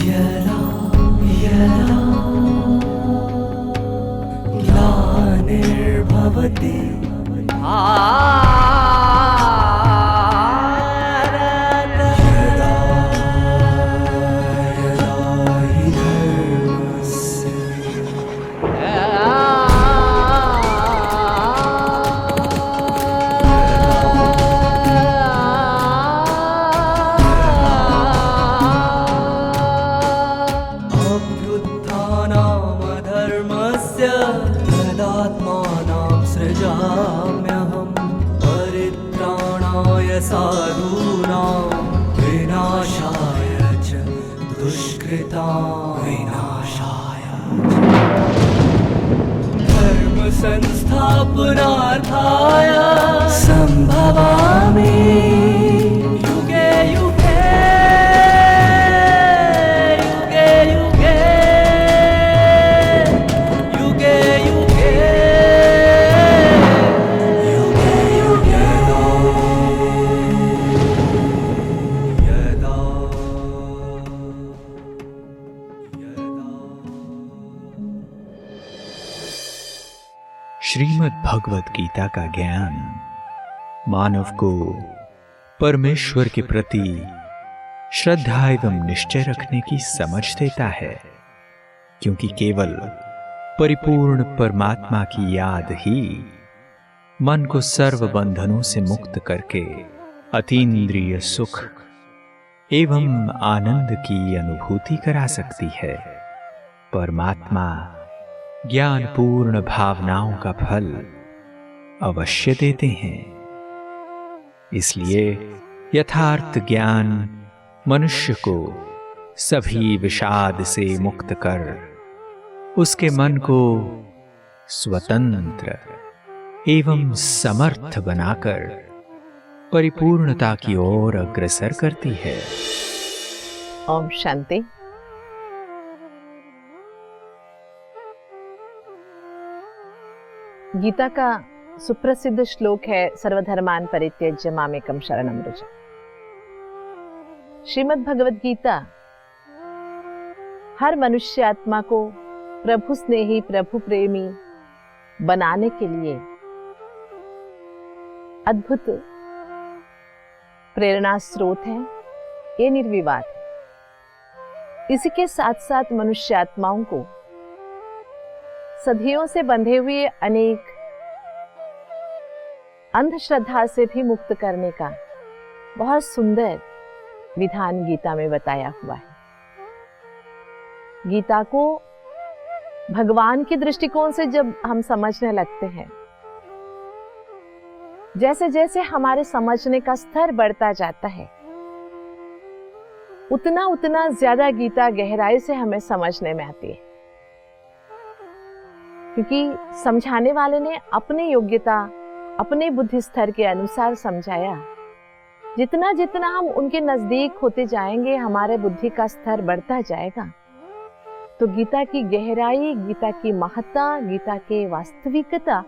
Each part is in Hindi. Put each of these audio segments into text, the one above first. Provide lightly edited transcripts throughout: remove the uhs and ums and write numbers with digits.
यदा यदा ग्लानिर्भवति साधूनां विनाशाय च दुष्कृतां विनाशाय धर्म संस्थापनार्थाय संभवामि युगे युगे युगे युगे युगे युगे श्रीमद् भगवत गीता का ज्ञान मानव को परमेश्वर के प्रति श्रद्धा एवं निश्चय रखने की समझ देता है, क्योंकि केवल परिपूर्ण परमात्मा की याद ही मन को सर्व बंधनों से मुक्त करके अतीन्द्रिय सुख एवं आनंद की अनुभूति करा सकती है। परमात्मा ज्ञानपूर्ण भावनाओं का फल अवश्य देते हैं। इसलिए यथार्थ ज्ञान मनुष्य को सभी विषाद से मुक्त कर उसके मन को स्वतंत्र एवं समर्थ बनाकर परिपूर्णता की ओर अग्रसर करती है। ओम शांति। गीता का सुप्रसिद्ध श्लोक है, सर्वधर्मान परित्यज्य मामेकं शरणं व्रज। श्रीमद् भगवद गीता हर मनुष्य आत्मा को प्रभु स्नेही, प्रभु प्रेमी बनाने के लिए अद्भुत प्रेरणा स्रोत है, ये निर्विवाद है। इसी के साथ साथ मनुष्य आत्माओं को सदियों से बंधे हुए अनेक अंधश्रद्धा से भी मुक्त करने का बहुत सुंदर विधान गीता में बताया हुआ है। गीता को भगवान के दृष्टिकोण से जब हम समझने लगते हैं, जैसे जैसे हमारे समझने का स्तर बढ़ता जाता है, उतना उतना ज्यादा गीता गहराई से हमें समझने में आती है, क्योंकि समझाने वाले ने अपनी योग्यता, अपने बुद्धि स्तर के अनुसार समझाया। जितना जितना हम उनके नजदीक होते जाएंगे, हमारे बुद्धि का स्तर बढ़ता जाएगा, तो गीता की गहराई, गीता की महत्ता, गीता की वास्तविकता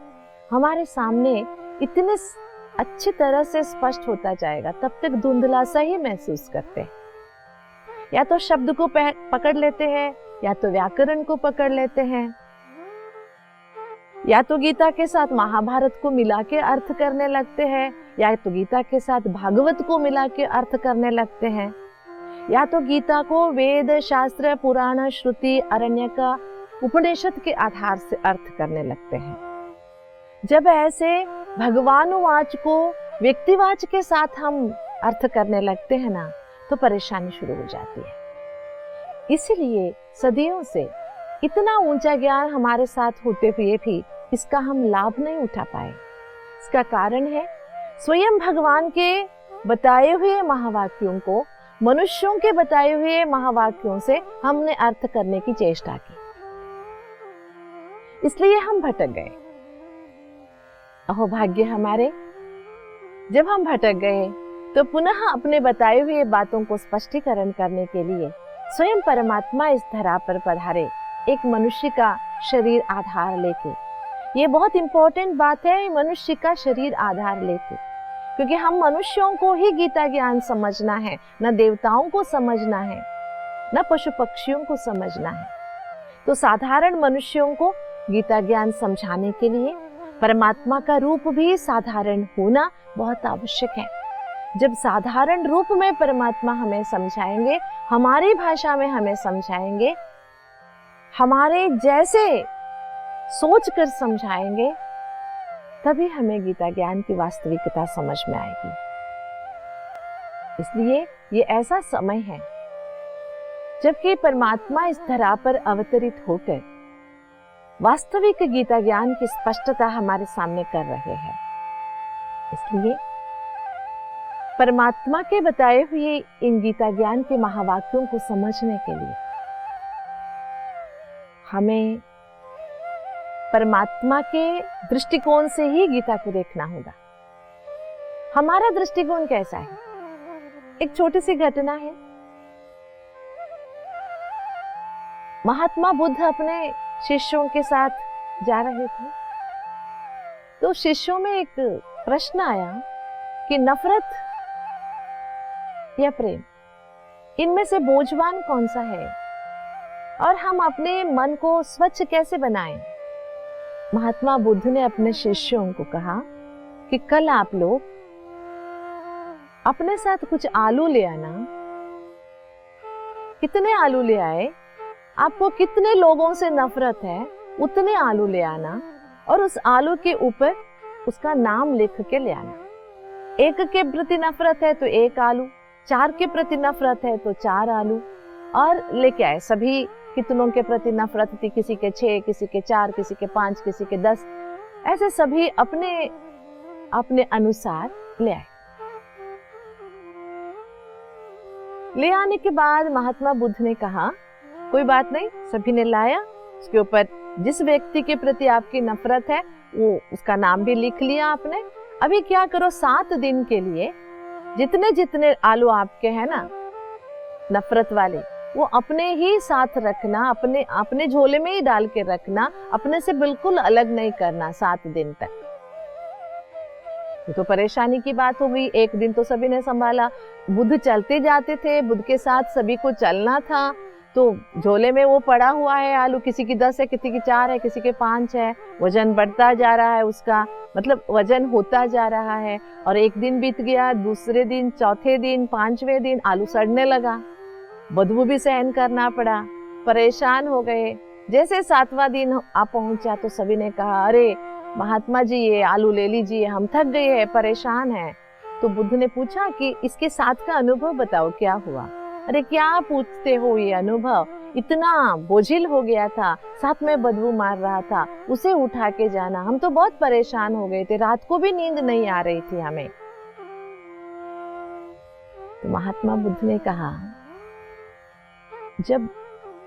हमारे सामने इतने अच्छी तरह से स्पष्ट होता जाएगा। तब तक धुंधला सा ही महसूस करते हैं, या तो शब्द को पकड़ लेते हैं, या तो व्याकरण को पकड़ लेते हैं, या तो गीता के साथ महाभारत को मिला के अर्थ करने लगते हैं, या तो गीता के साथ भागवत को मिला के अर्थ करने लगते हैं, या तो गीता को वेद, शास्त्र, पुराण, श्रुति, अरण्यक, उपनिषद के आधार से अर्थ करने लगते हैं। जब ऐसे भगवानुवाच को व्यक्तिवाच के साथ हम अर्थ करने लगते हैं ना, तो परेशानी शुरू हो जाती है। इसीलिए सदियों से इतना ऊंचा ज्ञान हमारे साथ होते हुए भी इसका हम लाभ नहीं उठा पाए। इसका कारण है, स्वयं भगवान के बताए हुए महावाक्यों को मनुष्यों के बताए हुए महावाक्यों से हमने अर्थ करने की चेष्टा की, इसलिए हम भटक गए। अहो भाग्य हमारे, जब हम भटक गए तो पुनः अपने बताए हुए बातों को स्पष्टीकरण करने के लिए स्वयं परमात्मा इस धरा पर पधारे, एक मनुष्य का शरीर आधार लेके। ये बहुत इंपॉर्टेंट बात है, मनुष्य का शरीर आधार लेके, क्योंकि हम मनुष्यों को ही गीता ज्ञान समझना है, न देवताओं को समझना है। न पशु पक्षियों को समझना है। तो साधारण मनुष्यों को गीता ज्ञान समझाने के लिए परमात्मा का रूप भी साधारण होना बहुत आवश्यक है। जब साधारण रूप में परमात्मा हमें समझाएंगे, हमारी भाषा में हमें समझाएंगे, हमारे जैसे सोच कर समझाएंगे, तभी हमें गीता ज्ञान की वास्तविकता समझ में आएगी। इसलिए ये ऐसा समय है जबकि परमात्मा इस धरा पर अवतरित होकर वास्तविक गीता ज्ञान की स्पष्टता हमारे सामने कर रहे हैं। इसलिए परमात्मा के बताए हुए इन गीता ज्ञान के महावाक्यों को समझने के लिए हमें परमात्मा के दृष्टिकोण से ही गीता को देखना होगा। हमारा दृष्टिकोण कैसा है? एक छोटी सी घटना है। महात्मा बुद्ध अपने शिष्यों के साथ जा रहे थे, तो शिष्यों में एक प्रश्न आया कि नफरत या प्रेम, इनमें से बोझवान कौन सा है और हम अपने मन को स्वच्छ कैसे बनाएं? महात्मा बुद्ध ने अपने शिष्यों को कहा कि कल आप लोग अपने साथ कुछ आलू ले आना। कितने आलू ले आए? आपको कितने लोगों से नफरत है उतने आलू ले आना और उस आलू के ऊपर उसका नाम लिख के ले आना। एक के प्रति नफरत है तो एक आलू, 4 के प्रति नफरत है तो 4 आलू, और लेके आए। सभी कितनों के प्रति नफरत थी, किसी के 6, किसी के 4, किसी के 5, किसी के 10, ऐसे सभी अपने अपने अनुसार ले आए। ले आने के बाद महात्मा बुद्ध ने कहा कोई बात नहीं, सभी ने लाया, उसके ऊपर जिस व्यक्ति के प्रति आपकी नफरत है वो उसका नाम भी लिख लिया आपने। अभी क्या करो, 7 दिन के लिए जितने जितने आलू आपके हैं ना नफरत वाले, वो अपने ही साथ रखना, अपने अपने झोले में ही डाल के रखना, अपने से बिल्कुल अलग नहीं करना 7 दिन तक। तो परेशानी की बात हो गई। एक दिन तो सभी ने संभाला, बुद्ध चलते जाते थे, बुद्ध के साथ सभी को चलना था, तो झोले में वो पड़ा हुआ है आलू, किसी की 10 है, किसी की 4 है, किसी के 5 है, वजन बढ़ता जा रहा है उसका, मतलब वजन होता जा रहा है। और एक दिन बीत गया, दूसरे दिन, चौथे दिन, 5वें दिन आलू सड़ने लगा, बदबू भी सहन करना पड़ा, परेशान हो गए। जैसे 7वां दिन आ पहुंचा तो सभी ने कहा अरे महात्मा जी ये आलू ले लीजिए, हम थक गए हैं, परेशान हैं। तो बुद्ध ने पूछा कि इसके साथ का अनुभव बताओ, क्या हुआ? अरे क्या पूछते हो, ये अनुभव इतना बोझिल हो गया था, साथ में बदबू मार रहा था, उसे उठा के जाना, हम तो बहुत परेशान हो गए थे, रात को भी नींद नहीं आ रही थी हमें। तो महात्मा बुद्ध ने कहा जब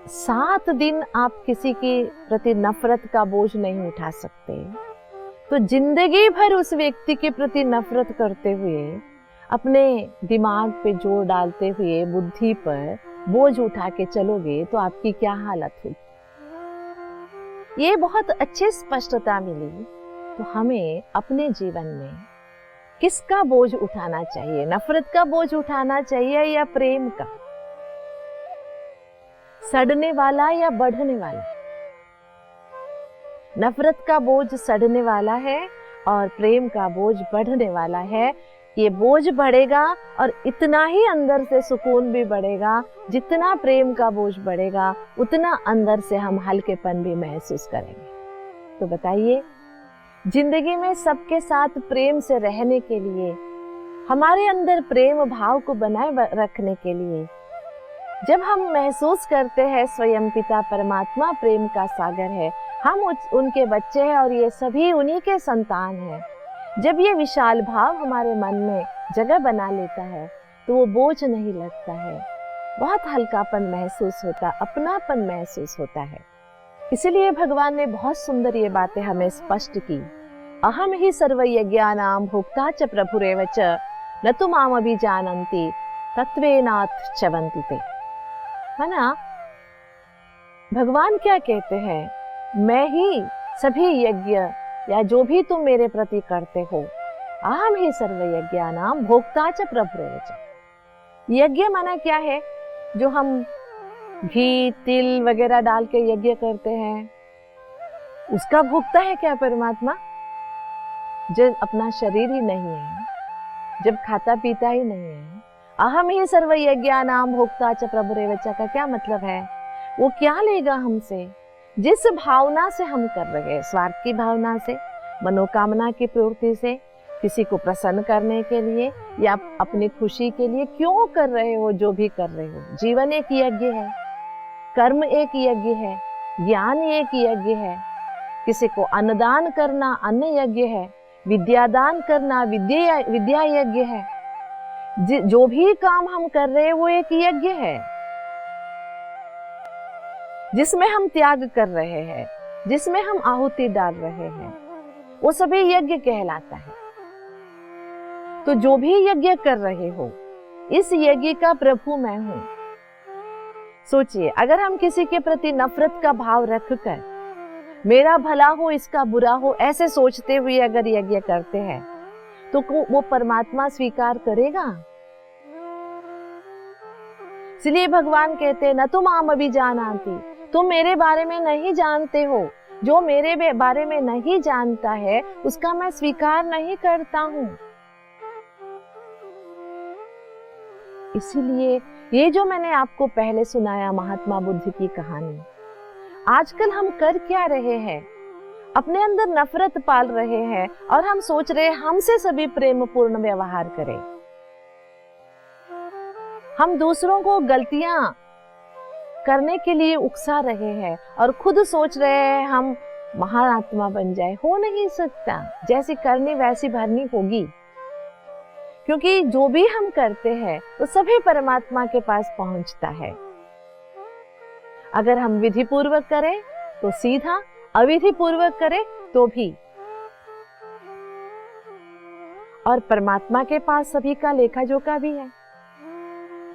7 दिन आप किसी के प्रति नफरत का बोझ नहीं उठा सकते, तो जिंदगी भर उस व्यक्ति के प्रति नफरत करते हुए, अपने दिमाग पे जोर डालते हुए, बुद्धि पर बोझ उठा के चलोगे तो आपकी क्या हालत होगी। ये बहुत अच्छी स्पष्टता मिली। तो हमें अपने जीवन में किसका बोझ उठाना चाहिए? नफरत का बोझ उठाना चाहिए या प्रेम का? सड़ने वाला या बढ़ने वाला? नफरत का बोझ सड़ने वाला है और प्रेम का बोझ बढ़ने वाला है। ये बोझ बढ़ेगा और इतना ही अंदर से सुकून भी बढ़ेगा। जितना प्रेम का बोझ बढ़ेगा उतना अंदर से हम हल्केपन भी महसूस करेंगे। तो बताइए, जिंदगी में सबके साथ प्रेम से रहने के लिए, हमारे अंदर प्रेम भाव को बनाए रखने के लिए, जब हम महसूस करते हैं स्वयं पिता परमात्मा प्रेम का सागर है, हम उनके बच्चे हैं और ये सभी उन्हीं के संतान हैं, जब ये विशाल भाव हमारे मन में जगह बना लेता है तो वो बोझ नहीं लगता है, बहुत हल्कापन महसूस होता, अपनापन महसूस होता है। इसलिए भगवान ने बहुत सुंदर ये बातें हमें स्पष्ट की। अहम ही सर्वयज्ञानां भोक्ता च प्रभुरेव च न तु माम अभिजानन्ति तत्वेनाथ च्यवन्ति ते। है ना? भगवान क्या कहते हैं? मैं ही सभी यज्ञ या जो भी तुम मेरे प्रति करते हो, अहम ही सर्वयज्ञानां भोक्ता च प्रभुरेव च। यज्ञ माना क्या है? जो हम घी तिल वगैरह डाल के यज्ञ करते हैं, उसका भोगता है क्या परमात्मा? जब अपना शरीर ही नहीं है, जब खाता पीता ही नहीं है, अहम ही सर्व यज्ञानाम भोक्ता च प्रभुरेवच का क्या मतलब है? वो क्या लेगा हमसे? जिस भावना से हम कर रहे हैं, स्वार्थ की भावना से, मनोकामना की प्रवृत्ति से, किसी को प्रसन्न करने के लिए या अपनी खुशी के लिए क्यों कर रहे हो जो भी कर रहे हो। जीवन एक यज्ञ है, कर्म एक यज्ञ है, ज्ञान एक यज्ञ है, किसी को अन्नदान करना अन्न यज्ञ है, विद्यादान करना विद्या यज्ञ है। जो भी काम हम कर रहे हैं वो एक यज्ञ है, जिसमें हम त्याग कर रहे हैं, जिसमें हम आहुति डाल रहे हैं, वो सभी यज्ञ कहलाता है। तो जो भी यज्ञ कर रहे हो, इस यज्ञ का प्रभु मैं हूं। सोचिए, अगर हम किसी के प्रति नफरत का भाव रखकर मेरा भला हो इसका बुरा हो ऐसे सोचते हुए अगर यज्ञ करते हैं तो वो परमात्मा स्वीकार करेगा? इसलिए भगवान कहते हैं न तुम आम अभी जानती, तुम मेरे बारे में नहीं जानते हो। जो मेरे बारे में नहीं जानता है उसका मैं स्वीकार नहीं करता हूं। इसीलिए ये जो मैंने आपको पहले सुनाया महात्मा बुद्ध की कहानी, आजकल हम कर क्या रहे हैं? अपने अंदर नफरत पाल रहे हैं और हम सोच रहे हैं हमसे सभी प्रेम पूर्ण व्यवहार करें। हम दूसरों को गलतियां करने के लिए उकसा रहे हैं और खुद सोच रहे हैं हम महान बन जाए। हो नहीं सकता, जैसी करनी वैसी भरनी होगी, क्योंकि जो भी हम करते हैं वो सभी परमात्मा के पास पहुंचता है। अगर हम विधि पूर्वक करें तो सीधा, अविधि पूर्वक करें तो भी। और परमात्मा के पास सभी का लेखा जोखा भी है।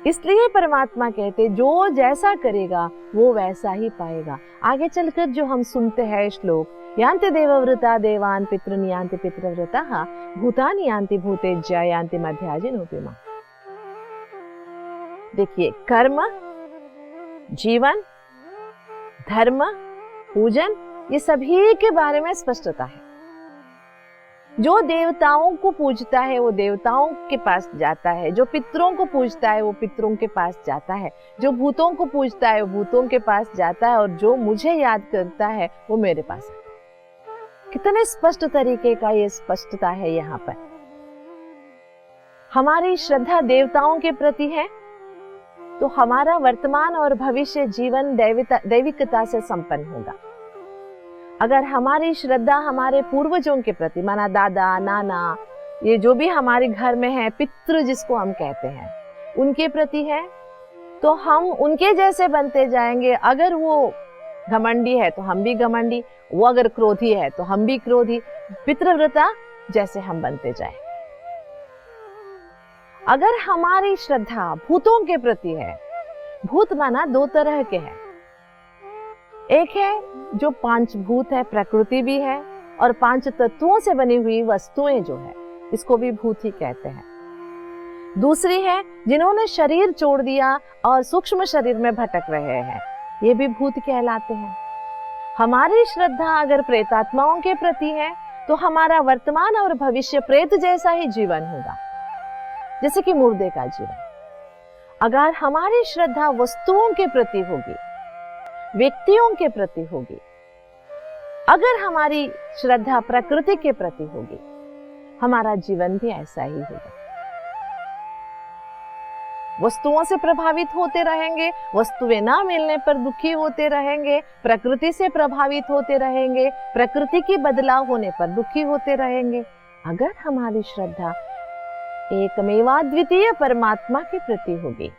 इसलिए परमात्मा कहते जो जैसा करेगा वो वैसा ही पाएगा। आगे चलकर जो हम सुनते हैं श्लोक, यान्ति देवव्रता देवान् पितॄन् यान्ति पितृव्रताः भूतानि यान्ति भूतेज्या यान्ति मध्याजिनोपिमा। देखिए, कर्म, जीवन, धर्म, पूजन, ये सभी के बारे में स्पष्टता है। जो देवताओं को पूजता है वो देवताओं के पास जाता है, जो पितरों को पूजता है वो पितरों के पास जाता है, जो भूतों को पूजता है वो भूतों के पास जाता है, और जो मुझे याद करता है वो मेरे पास आता है। कितने स्पष्ट तरीके का ये स्पष्टता है यहाँ पर। हमारी श्रद्धा देवताओं के प्रति है तो हमारा वर्तमान और भविष्य जीवन दैविकता से संपन्न होगा। अगर हमारी श्रद्धा हमारे पूर्वजों के प्रति, माना दादा नाना, ये जो भी हमारे घर में है, पितृ जिसको हम कहते हैं, उनके प्रति है तो हम उनके जैसे बनते जाएंगे। अगर वो घमंडी है तो हम भी घमंडी, वो अगर क्रोधी है तो हम भी क्रोधी, पितृव्रता जैसे हम बनते जाए। अगर हमारी श्रद्धा भूतों के प्रति है, भूत माना दो तरह के हैं, एक है जो पांच भूत है, प्रकृति भी है, और पांच तत्वों से बनी हुई वस्तुएं जो है इसको भी भूत ही कहते हैं। दूसरी है जिन्होंने शरीर छोड़ दिया और सूक्ष्म शरीर में भटक रहे हैं, ये भी भूत कहलाते हैं। हमारी श्रद्धा अगर प्रेतात्माओं के प्रति है तो हमारा वर्तमान और भविष्य प्रेत जैसा ही जीवन होगा, जैसे कि मुर्दे का जीवन। अगर हमारी श्रद्धा वस्तुओं के प्रति होगी, व्यक्तियों के प्रति होगी, अगर हमारी श्रद्धा प्रकृति के प्रति होगी, हमारा जीवन भी ऐसा ही होगा। वस्तुओं से प्रभावित होते रहेंगे, वस्तुएं ना मिलने पर दुखी होते रहेंगे, प्रकृति से प्रभावित होते रहेंगे, प्रकृति की बदलाव होने पर दुखी होते रहेंगे। अगर हमारी श्रद्धा एकमेवाद्वितीय परमात्मा के प्रति होगी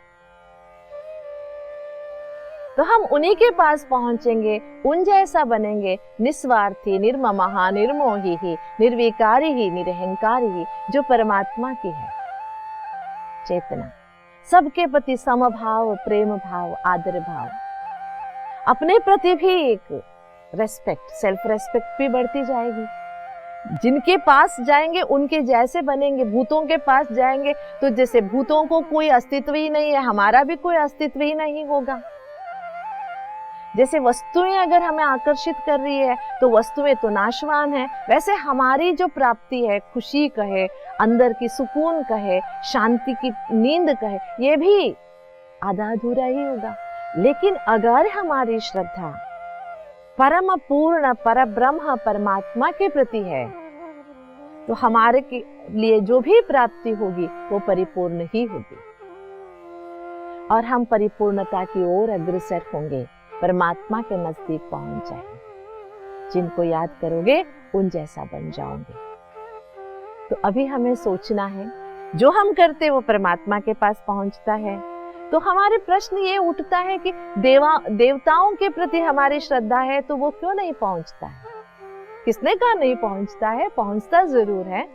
तो हम उन्हीं के पास पहुंचेंगे, उन जैसा बनेंगे, निस्वार्थी, निर्ममः, निर्मोही ही, निर्विकारी ही, निरहंकारी ही, जो परमात्मा की है चेतना। सबके प्रति समभाव, प्रेम भाव, आदर भाव, अपने प्रति भी एक रेस्पेक्ट, सेल्फ रेस्पेक्ट भी बढ़ती जाएगी। जिनके पास जाएंगे उनके जैसे बनेंगे। भूतों के पास जाएंगे तो जैसे भूतों को कोई अस्तित्व ही नहीं है, हमारा भी कोई अस्तित्व ही नहीं होगा। जैसे वस्तुएं अगर हमें आकर्षित कर रही है तो वस्तुएं तो नाशवान है, वैसे हमारी जो प्राप्ति है, खुशी कहे, अंदर की सुकून कहे, शांति की नींद कहे, ये भी आधा अधूरा ही होगा। लेकिन अगर हमारी श्रद्धा परम पूर्ण परब्रह्म परमात्मा के प्रति है तो हमारे के लिए जो भी प्राप्ति होगी वो परिपूर्ण ही होगी और हम परिपूर्णता की ओर अग्रसर होंगे, परमात्मा के नजदीक पहुंच जाएंगे। जिनको याद करोगे उन जैसा बन जाओगे। तो अभी हमें सोचना है, जो हम करते वो परमात्मा के पास पहुंचता है। तो हमारे प्रश्न ये उठता है कि देवताओं के प्रति हमारी श्रद्धा है तो वो क्यों नहीं पहुंचता है? किसने कहा नहीं पहुंचता है? पहुंचता जरूर है,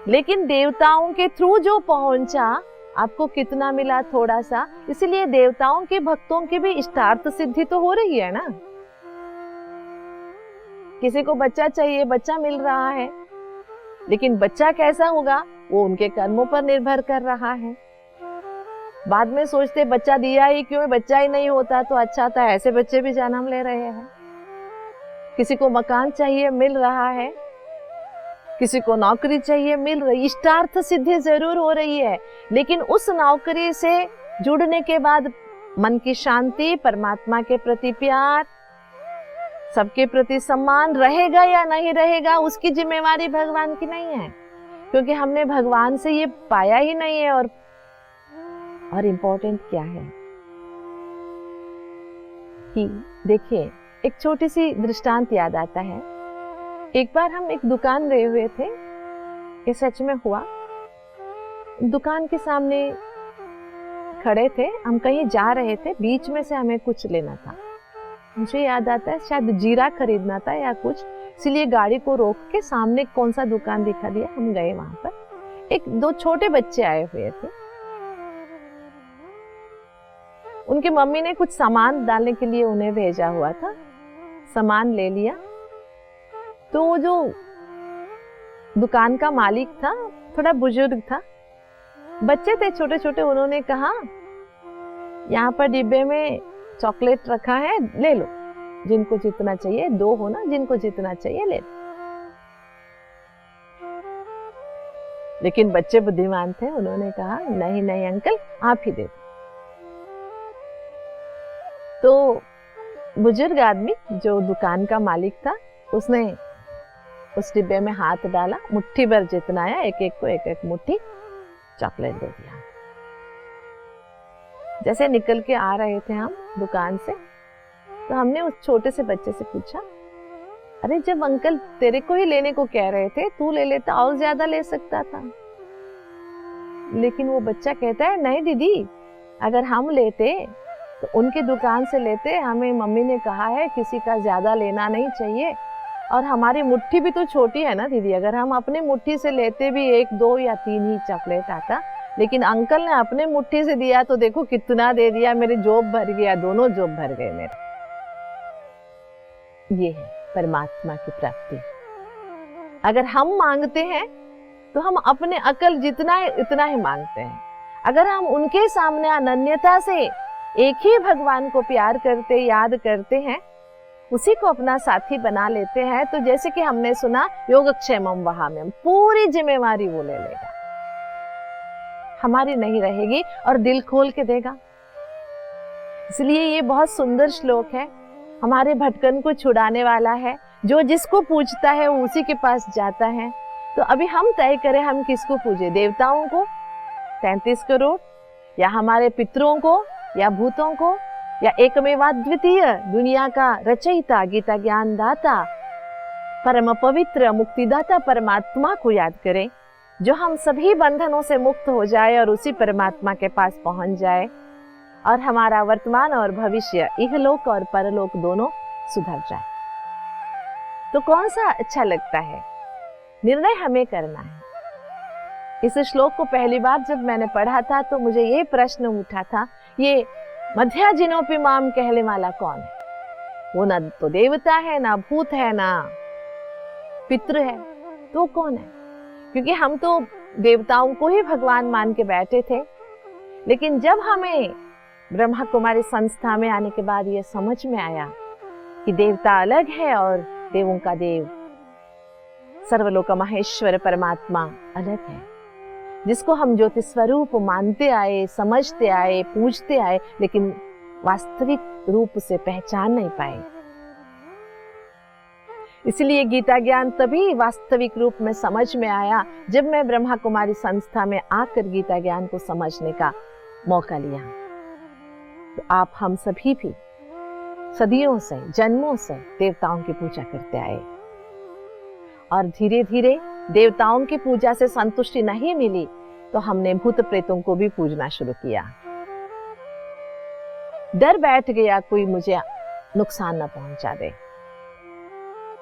लेकिन देवताओं के थ्रू जो पहुंचा आपको कितना मिला? थोड़ा सा। इसलिए देवताओं के भक्तों की भी इष्टार्थ सिद्धि तो हो रही है ना। किसी को बच्चा चाहिए, बच्चा मिल रहा है, लेकिन बच्चा कैसा होगा वो उनके कर्मों पर निर्भर कर रहा है। बाद में सोचते बच्चा दिया ही क्यों, बच्चा ही नहीं होता तो अच्छा था। ऐसे बच्चे भी जन्म ले रहे हैं। किसी को मकान चाहिए, मिल रहा है। किसी को नौकरी चाहिए, मिल रही। इष्टार्थ सिद्धि जरूर हो रही है, लेकिन उस नौकरी से जुड़ने के बाद मन की शांति, परमात्मा के प्रति प्यार, सबके प्रति सम्मान रहेगा या नहीं रहेगा, उसकी जिम्मेवारी भगवान की नहीं है, क्योंकि हमने भगवान से ये पाया ही नहीं है। और इम्पोर्टेंट क्या है कि देखिए, एक छोटी सी दृष्टांत याद आता है। एक बार हम एक दुकान गए हुए थे, ये सच में हुआ। दुकान के सामने खड़े थे, हम कहीं जा रहे थे, बीच में से हमें कुछ लेना था। मुझे याद आता है शायद जीरा खरीदना था या कुछ, इसलिए गाड़ी को रोक के सामने कौन सा दुकान दिखा दिया, हम गए वहां पर। एक दो छोटे बच्चे आए हुए थे, उनकी मम्मी ने कुछ सामान डालने के लिए उन्हें भेजा हुआ था। सामान ले लिया तो वो जो दुकान का मालिक था थोड़ा बुजुर्ग था, बच्चे थे छोटे छोटे, उन्होंने कहा यहाँ पर डिब्बे में चॉकलेट रखा है, ले लो, जिनको जितना चाहिए। दो हो ना, जिनको जितना चाहिए ले लो। लेकिन बच्चे बुद्धिमान थे, उन्होंने कहा नहीं नहीं अंकल, आप ही दे दो। तो बुजुर्ग आदमी जो दुकान का मालिक था, उसने उस डिब्बे में हाथ डाला, मुट्ठी भर जितना आया, एक एक को एक एक मुट्ठी चॉकलेट दे दिया। जैसे निकल के आ रहे थे हम दुकान से, तो हमने उस छोटे से बच्चे से पूछा, अरे जब अंकल तेरे को ही लेने को कह रहे थे, तू ले लेता, और ज्यादा ले सकता था। लेकिन वो बच्चा कहता है नहीं दीदी, अगर हम लेते तो उनकी दुकान से लेते, हमें मम्मी ने कहा है किसी का ज्यादा लेना नहीं चाहिए, और हमारी मुट्ठी भी तो छोटी है ना दीदी, अगर हम अपने मुट्ठी से लेते भी 1 2 या 3 ही चॉकलेट आता, लेकिन अंकल ने अपने मुट्ठी से दिया तो देखो कितना दे दिया, मेरी जोब भर गया, दोनों जोब भर गए मेरे। ये है परमात्मा की प्राप्ति। अगर हम मांगते हैं तो हम अपने अकल जितना है इतना ही मांगते हैं। अगर हम उनके सामने अनन्यता से एक ही भगवान को प्यार करते, याद करते हैं, उसी को अपना साथी बना लेते हैं, तो जैसे कि हमने सुना योगक्षेमम वहाम्यम, पूरी जिम्मेवारी वो ले लेगा, हमारी नहीं रहेगी और दिल खोल के देगा। इसलिए ये बहुत सुंदर श्लोक है, हमारे भटकन को छुड़ाने वाला है। जो जिसको पूछता है वो उसी के पास जाता है। तो अभी हम तय करें हम किसको पूजे, देवताओं को 33 करोड़, या हमारे पितरों को, या भूतों को, या एकमेवाद्वितीय दुनिया का रचयिता, गीता ज्ञान दाता, परम पवित्र मुक्तिदाता परमात्मा को याद करें, जो हम सभी बंधनों से मुक्त हो जाए और उसी परमात्मा के पास पहुंच जाए, और हमारा वर्तमान और भविष्य, इहलोक और परलोक दोनों सुधर जाए। तो कौन सा अच्छा लगता है, निर्णय हमें करना है। इस श्लोक को पहली बार जब मैंने पढ़ा था तो मुझे ये प्रश्न उठा था, ये मध्याजिनोपि माम कहने वाला कौन है? वो ना तो देवता है, ना भूत है, ना पितृ है, तो कौन है? क्योंकि हम तो देवताओं को ही भगवान मान के बैठे थे, लेकिन जब हमें ब्रह्मा कुमारी संस्था में आने के बाद ये समझ में आया कि देवता अलग है और देवों का देव सर्वलोक महेश्वर परमात्मा अलग है, जिसको हम ज्योति स्वरूप मानते आए, समझते आए, पूजते आए, लेकिन वास्तविक रूप से पहचान नहीं पाए। इसलिए गीता ज्ञान तभी वास्तविक रूप में समझ में आया जब मैं ब्रह्मा कुमारी संस्था में आकर गीता ज्ञान को समझने का मौका लिया। तो आप हम सभी भी सदियों से, जन्मों से देवताओं की पूजा करते आए और धीरे धीरे देवताओं की पूजा से संतुष्टि नहीं मिली तो हमने भूत प्रेतों को भी पूजना शुरू किया। डर बैठ गया कोई मुझे नुकसान न पहुंचा दे,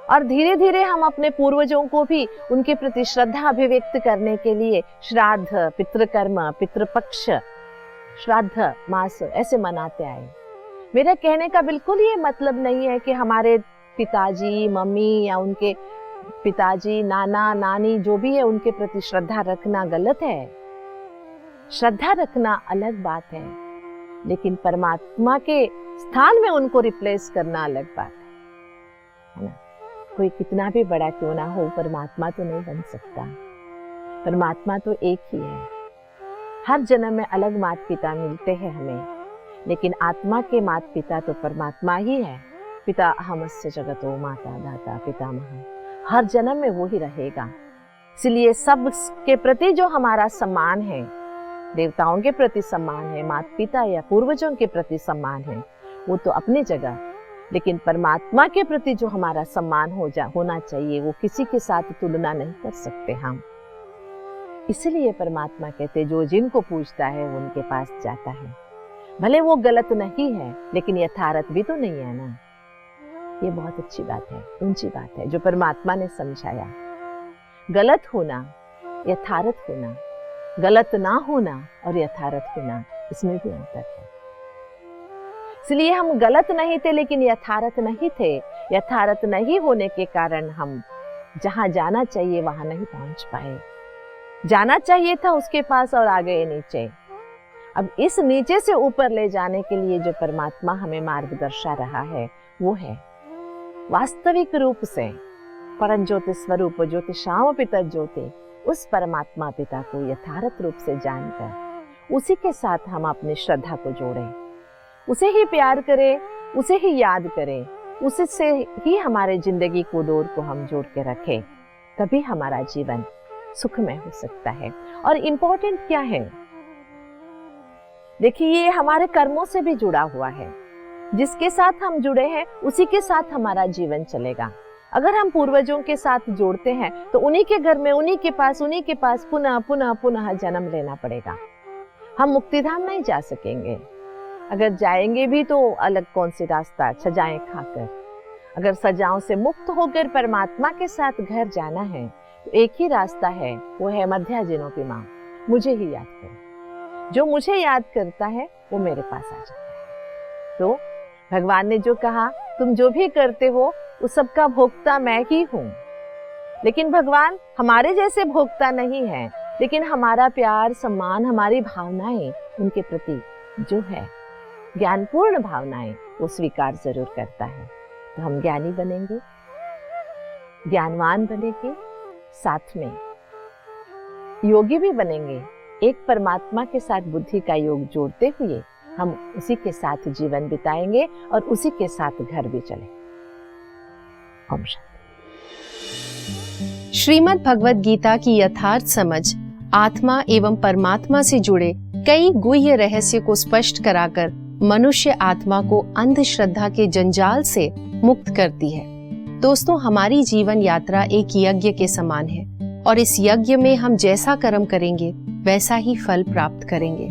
और धीरे धीरे हम अपने पूर्वजों को भी उनके प्रति श्रद्धा अभिव्यक्त करने के लिए श्राद्ध, पितृकर्म, पितृपक्ष, श्राद्ध मास ऐसे मनाते आए। मेरा कहने का बिल्कुल ये मतलब नहीं है कि हमारे पिताजी, मम्मी या उनके पिताजी, नाना, नानी जो भी है उनके प्रति श्रद्धा रखना गलत है। श्रद्धा रखना अलग बात है, लेकिन परमात्मा के स्थान में उनको रिप्लेस करना अलग बात है ना। कोई कितना भी बड़ा क्यों ना हो, परमात्मा तो नहीं बन सकता। परमात्मा तो एक ही है। हर जन्म में अलग माता पिता मिलते हैं हमें, लेकिन आत्मा के माता पिता तो परमात्मा ही है। पिता अहमस्य जगतो माता दाता पितामह, हर जन्म में वो ही रहेगा। इसलिए सब के प्रति जो हमारा सम्मान है, देवताओं के प्रति सम्मान है, माता पिता या पूर्वजों के प्रति सम्मान है, वो तो अपनी जगह, लेकिन परमात्मा के प्रति जो हमारा सम्मान होना चाहिए वो किसी के साथ तुलना नहीं कर सकते हम। इसलिए परमात्मा कहते जो जिनको पूजता है वो उनके पास जाता है। भले वो गलत नहीं है, लेकिन यथार्थ भी तो नहीं है ना। ये बहुत अच्छी बात है, ऊंची बात है जो परमात्मा ने समझाया। गलत होना, यथार्थ होना, गलत ना होना और यथार्थ होना, इसमें भी अंतर है। इसलिए हम गलत नहीं थे लेकिन यथार्थ नहीं थे। यथार्थ नहीं होने के कारण हम जहां जाना चाहिए वहां नहीं पहुंच पाए। जाना चाहिए था उसके पास और आ गए नीचे। अब इस नीचे से ऊपर ले जाने के लिए जो परमात्मा हमें मार्ग दर्शा रहा है वो है वास्तविक रूप से परम ज्योति स्वरूप ज्योतिषाम पिता ज्योति, उस परमात्मा पिता को यथार्थ रूप से जानकर उसी के साथ हम अपनी श्रद्धा को जोड़ें, उसे ही प्यार करें, उसे ही याद करें, उसी से ही हमारे जिंदगी को डोर को हम जोड़ के रखें, तभी हमारा जीवन सुखमय हो सकता है। और इम्पोर्टेंट क्या है, देखिए ये हमारे कर्मों से भी जुड़ा हुआ है। जिसके साथ हम जुड़े हैं उसी के साथ हमारा जीवन चलेगा। अगर हम पूर्वजों के साथ जोड़ते हैं तो उन्हीं के घर में, उन्हीं के पास पुनः पुनः पुनः जन्म लेना पड़ेगा। हम मुक्तिधाम नहीं जा सकेंगे। अगर जाएंगे भी तो अलग कौन सी रास्ता, सजाएं खाकर। अगर सजाओं से मुक्त होकर परमात्मा के साथ घर जाना है तो एक ही रास्ता है, वो है मध्याजिनों माँ, मुझे ही याद करो। जो मुझे याद करता है वो मेरे पास आ जाता है। तो भगवान ने जो कहा तुम जो भी करते हो उस सबका भोक्ता मैं ही हूँ। लेकिन भगवान हमारे जैसे भोक्ता नहीं है, लेकिन हमारा प्यार, सम्मान, हमारी भावनाएं उनके प्रति जो है ज्ञानपूर्ण भावनाएं वो स्वीकार जरूर करता है। तो हम ज्ञानी बनेंगे, ज्ञानवान बनेंगे, साथ में योगी भी बनेंगे। एक परमात्मा के साथ बुद्धि का योग जोड़ते हुए हम उसी के साथ जीवन बिताएंगे और उसी के साथ घर भी चले। ओम शांति। श्रीमद् भगवद गीता की यथार्थ समझ आत्मा एवं परमात्मा से जुड़े कई गुह्य रहस्य को स्पष्ट कराकर मनुष्य आत्मा को अंधश्रद्धा के जंजाल से मुक्त करती है। दोस्तों, हमारी जीवन यात्रा एक यज्ञ के समान है और इस यज्ञ में हम जैसा कर्म करेंगे वैसा ही फल प्राप्त करेंगे।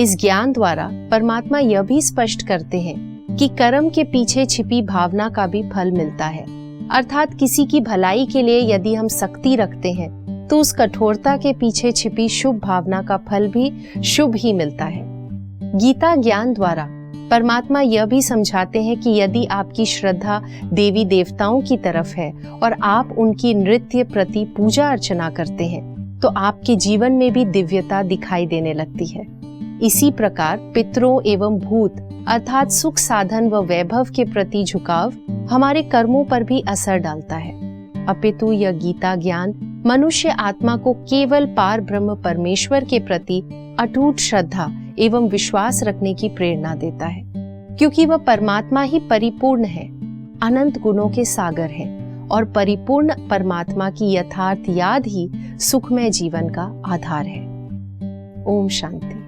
इस ज्ञान द्वारा परमात्मा यह भी स्पष्ट करते हैं कि कर्म के पीछे छिपी भावना का भी फल मिलता है। अर्थात किसी की भलाई के लिए यदि हम सख्ती रखते हैं तो उस कठोरता के पीछे छिपी शुभ भावना का फल भी शुभ ही मिलता है। गीता ज्ञान द्वारा परमात्मा यह भी समझाते हैं कि यदि आपकी श्रद्धा देवी देवताओं की तरफ है और आप उनकी नृत्य प्रति पूजा अर्चना करते हैं तो आपके जीवन में भी दिव्यता दिखाई देने लगती है। इसी प्रकार पितरों एवं भूत अर्थात सुख साधन व वैभव के प्रति झुकाव हमारे कर्मों पर भी असर डालता है, अपितु यह गीता ज्ञान मनुष्य आत्मा को केवल पार ब्रह्म परमेश्वर के प्रति अटूट श्रद्धा एवं विश्वास रखने की प्रेरणा देता है, क्योंकि वह परमात्मा ही परिपूर्ण है, अनंत गुणों के सागर है और परिपूर्ण परमात्मा की यथार्थ याद ही सुखमय जीवन का आधार है। ओम शांति।